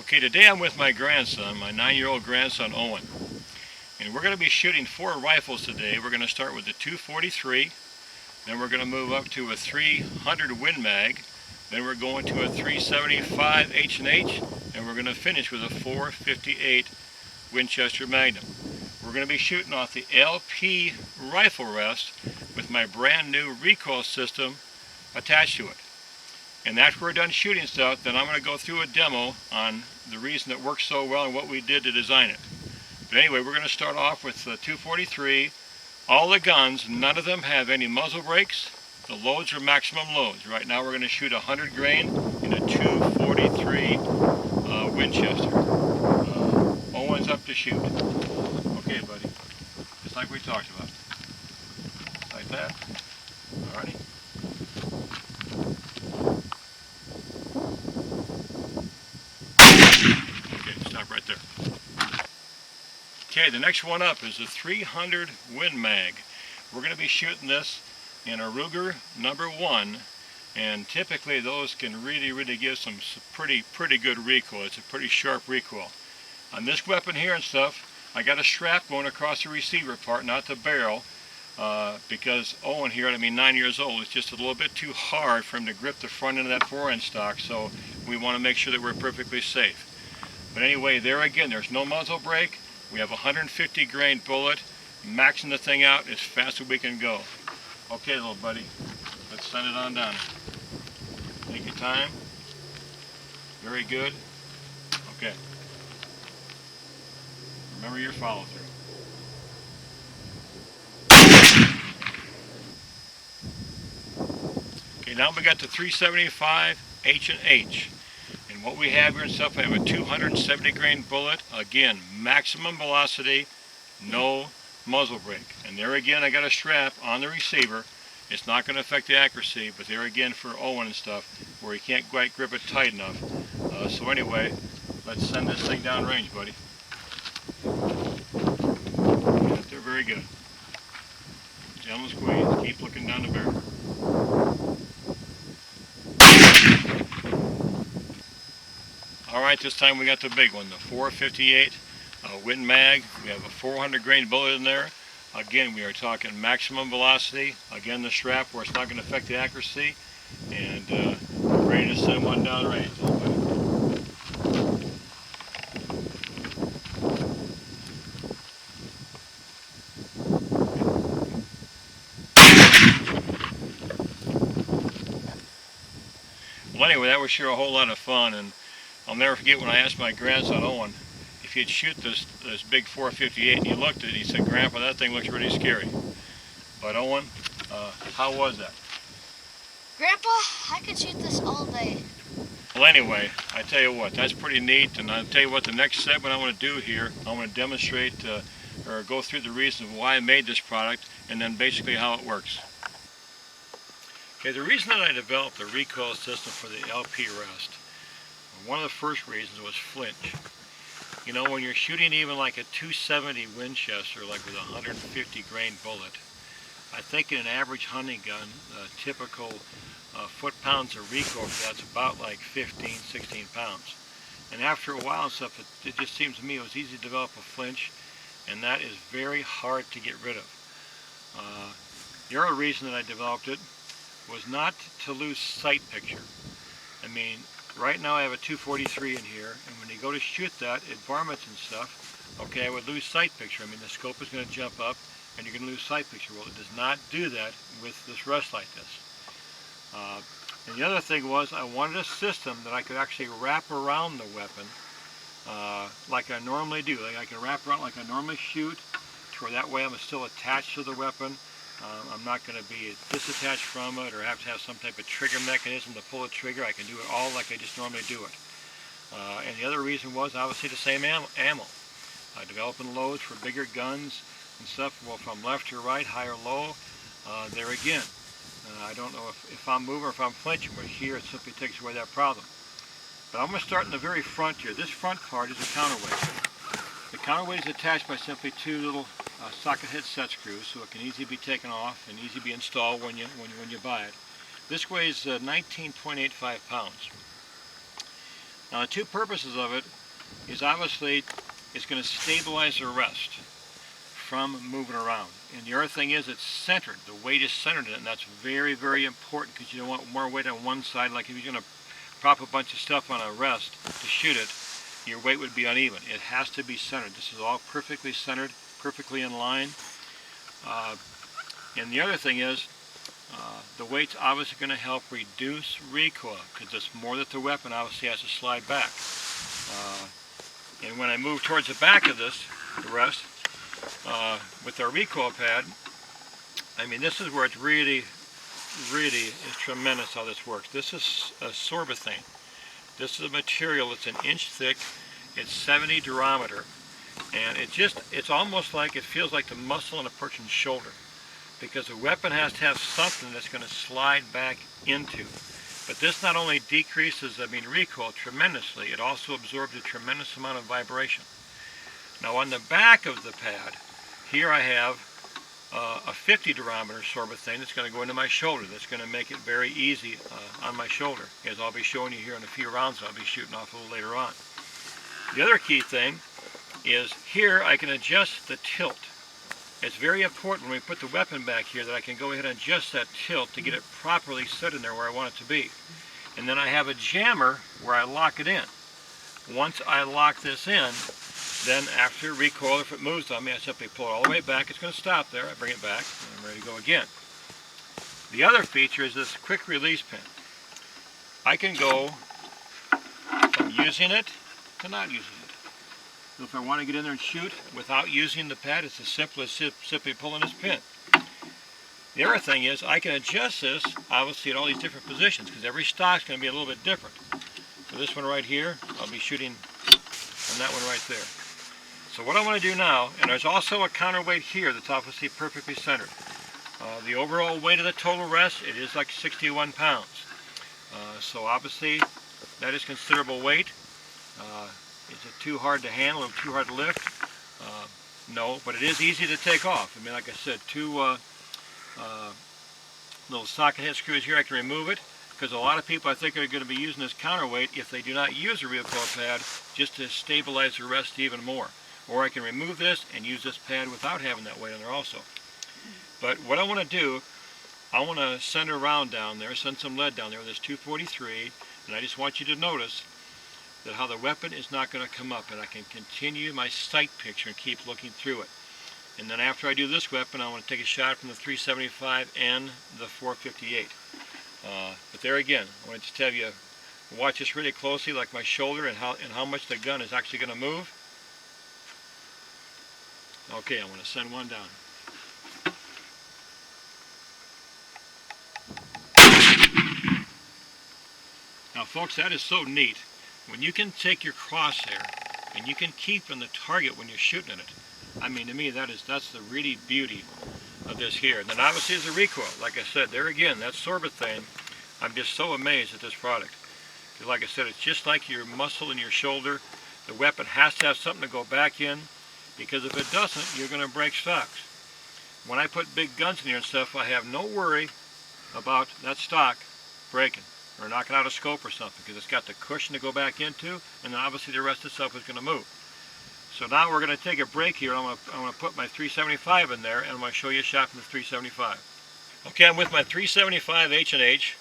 Okay, today I'm with my grandson, my 9-year-old grandson Owen, and we're going to be shooting 4 rifles today. We're going to start with the 243, then we're going to move up to a 300 Win Mag, then we're going to a 375 H&H, and we're going to finish with a 458 Winchester Magnum. We're going to be shooting off the LP rifle rest with my brand new recoil system attached to it. And after we're done shooting stuff, then I'm going to go through a demo on the reason it works so well and what we did to design it. But anyway, we're going to start off with the 243. All the guns, none of them have any muzzle brakes. The loads are maximum loads. Right now we're going to shoot 100 grain in a 243 Winchester. Owen's up to shoot. Okay, buddy. Just like we talked about. Like that. Alrighty. Stop right there. Okay, the next one up is a 300 Win Mag. We're going to be shooting this in a Ruger #1, and typically those can really give some pretty good recoil. It's a pretty sharp recoil. On this weapon here and stuff, I got a strap going across the receiver part, not the barrel, because Owen here, 9 years old, is just a little bit too hard for him to grip the front end of that 4-inch stock, so we want to make sure that we're perfectly safe. But anyway, there again, there's no muzzle brake. We have a 150 grain bullet, maxing the thing out as fast as we can go. Okay, little buddy, let's send it on down. Take your time. Very good. Okay. Remember your follow through. Okay, now we got the 375 H&H. And what we have here and stuff, I have a 270 grain bullet. Again, maximum velocity, no muzzle brake. And there again, I got a strap on the receiver. It's not going to affect the accuracy, but there again for Owen and stuff, where he can't quite grip it tight enough. So anyway, let's send this thing down range, buddy. They're very good. Gentle squeeze, keep looking down the barrel. Alright, this time we got the big one, the 458 Win Mag. We have a 400 grain bullet in there. Again, we are talking maximum velocity. Again, the strap where it's not going to affect the accuracy. And we're ready to send one down range. Well, anyway, that was sure a whole lot of fun, and I'll never forget when I asked my grandson Owen if he'd shoot this big 458, and he looked at it and he said, "Grandpa, that thing looks really scary." But Owen, how was that? Grandpa, I could shoot this all day. Well, anyway, I tell you what, that's pretty neat, and I'll tell you what, the next segment I want to do here, I want to demonstrate or go through the reasons why I made this product, and then basically how it works. Okay, the reason that I developed the recoil system for the LP rest, one of the first reasons was flinch. You know, when you're shooting even like a 270 Winchester, like with a 150 grain bullet, I think in an average hunting gun, typical foot-pounds of recoil for that's about like 15, 16 pounds. And after a while and stuff, it just seems to me it was easy to develop a flinch, and that is very hard to get rid of. The other reason that I developed it was not to lose sight picture. Right now I have a 243 in here, and when you go to shoot that at varmints and stuff, okay, I would lose sight picture. The scope is going to jump up, and you're going to lose sight picture. Well, it does not do that with this rest like this. And the other thing was I wanted a system that I could actually wrap around the weapon like I normally do. Like I can wrap around like I normally shoot, to where that way I'm still attached to the weapon. I'm not going to be disattached from it or have to have some type of trigger mechanism to pull a trigger. I can do it all like I just normally do it. And the other reason was obviously the same ammo. Developing loads for bigger guns and stuff, well, from left to right, high or low, there again. I don't know if I'm moving or if I'm flinching, but here it simply takes away that problem. But I'm going to start in the very front here. This front part is a counterweight. The counterweight is attached by simply 2 little socket head set screws, so it can easily be taken off and easily be installed when you buy it. This weighs 19.85 pounds. Now the two purposes of it is obviously it's going to stabilize the rest from moving around. And the other thing is it's centered. The weight is centered in it, and that's very, very important because you don't want more weight on one side. Like if you're going to prop a bunch of stuff on a rest to shoot it, your weight would be uneven. It has to be centered. This is all perfectly centered, perfectly in line. And the other thing is the weight's obviously going to help reduce recoil because it's more that the weapon obviously has to slide back. And when I move towards the back of this, the rest, with our recoil pad, I mean, this is where it's really is tremendous how this works. This is a sorbethane. This is a material that's an inch thick. It's 70 durometer, and it's almost like it feels like the muscle in a person's shoulder, because the weapon has to have something that's going to slide back into. But this not only decreases, recoil tremendously, it also absorbs a tremendous amount of vibration. Now on the back of the pad, here I have a 50 durometer sorbethane that's going to go into my shoulder. That's going to make it very easy on my shoulder, as I'll be showing you here in a few rounds I'll be shooting off a little later on. The other key thing is here I can adjust the tilt. It's very important when we put the weapon back here that I can go ahead and adjust that tilt to get it properly set in there where I want it to be. And then I have a jammer where I lock it in. Once I lock this in, then after recoil, if it moves on me, I simply pull it all the way back. It's going to stop there. I bring it back, and I'm ready to go again. The other feature is this quick release pin. I can go from using it to not using it. So if I want to get in there and shoot without using the pad, it's as simple as simply pulling this pin. The other thing is I can adjust this, obviously, at all these different positions, because every stock's going to be a little bit different. So this one right here, I'll be shooting on that one right there. So what I want to do now, and there's also a counterweight here that's obviously perfectly centered. The overall weight of the total rest, it is like 61 pounds. So obviously that is considerable weight. Is it too hard to handle or too hard to lift? No, but it is easy to take off. I mean, like I said, two little socket head screws here, I can remove it, because a lot of people I think are going to be using this counterweight if they do not use a recoil pad just to stabilize the rest even more. Or I can remove this and use this pad without having that weight on there also. But what I want to do, I want to send a round down there, send some lead down there with this 243, and I just want you to notice that how the weapon is not going to come up, and I can continue my sight picture and keep looking through it. And then after I do this weapon, I want to take a shot from the 375 and the 458. But there again, I want to just have you watch this really closely, like my shoulder and how much the gun is actually going to move. Okay, I want to send one down. Now folks, that is so neat. When you can take your crosshair and you can keep in the target when you're shooting at it, I mean, to me, that's the really beauty of this here. And then obviously is the recoil. Like I said, there again, that sorbethane, I'm just so amazed at this product. Because like I said, it's just like your muscle in your shoulder. The weapon has to have something to go back in, because if it doesn't, you're going to break stocks. When I put big guns in here and stuff, I have no worry about that stock breaking or knocking out a scope or something, because it's got the cushion to go back into, and then obviously the rest of the stuff is going to move. So now we're going to take a break here. I'm going to put my 375 in there, and I'm going to show you a shot from the 375. Okay, I'm with my 375 H&H.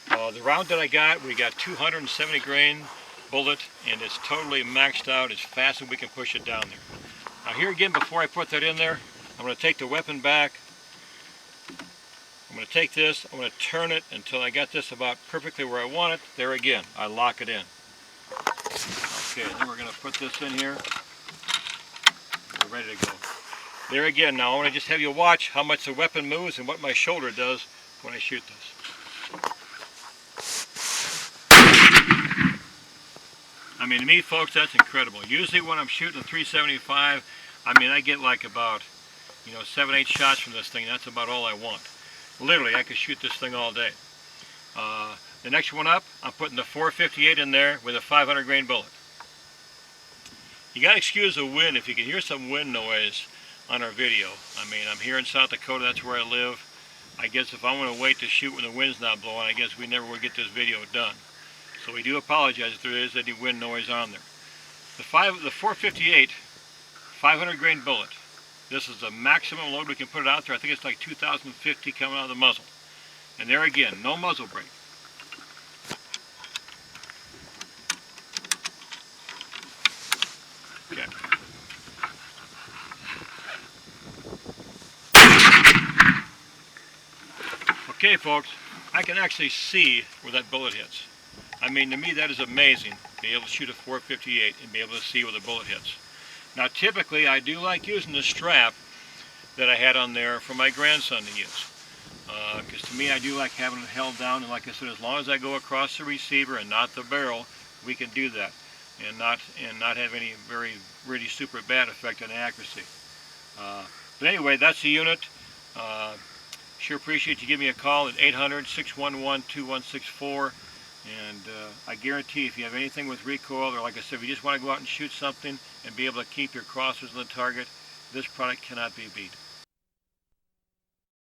The round that I got, we got 270 grain bullet, and it's totally maxed out as fast as we can push it down there. Now here again, before I put that in there, I'm going to take the weapon back. I'm going to take this, I'm going to turn it until I got this about perfectly where I want it. There again, I lock it in. Okay, then we're going to put this in here. We're ready to go. There again, now I want to just have you watch how much the weapon moves and what my shoulder does when I shoot this. I mean, to me, folks, that's incredible. Usually when I'm shooting a 375, I mean, I get like about, 7-8 shots from this thing. That's about all I want. Literally, I could shoot this thing all day. The next one up, I'm putting the 458 in there with a 500 grain bullet. You got to excuse the wind if you can hear some wind noise on our video. I mean, I'm here in South Dakota, that's where I live. I guess if I'm going to wait to shoot when the wind's not blowing, I guess we never will get this video done. So we do apologize if there is any wind noise on there. The 458, 500 grain bullet. This is the maximum load we can put it out there. I think it's like 2,050 coming out of the muzzle. And there again, no muzzle brake. Okay. Okay, folks, I can actually see where that bullet hits. I mean, to me, that is amazing, to be able to shoot a 458 and be able to see where the bullet hits. Now, typically, I do like using the strap that I had on there for my grandson to use. Because to me, I do like having it held down, and like I said, as long as I go across the receiver and not the barrel, we can do that, and not have any really super bad effect on accuracy. But anyway, that's the unit. Sure appreciate you giving me a call at 800-611-2164. And I guarantee if you have anything with recoil, or like I said, if you just want to go out and shoot something and be able to keep your crossers on the target, this product cannot be beat.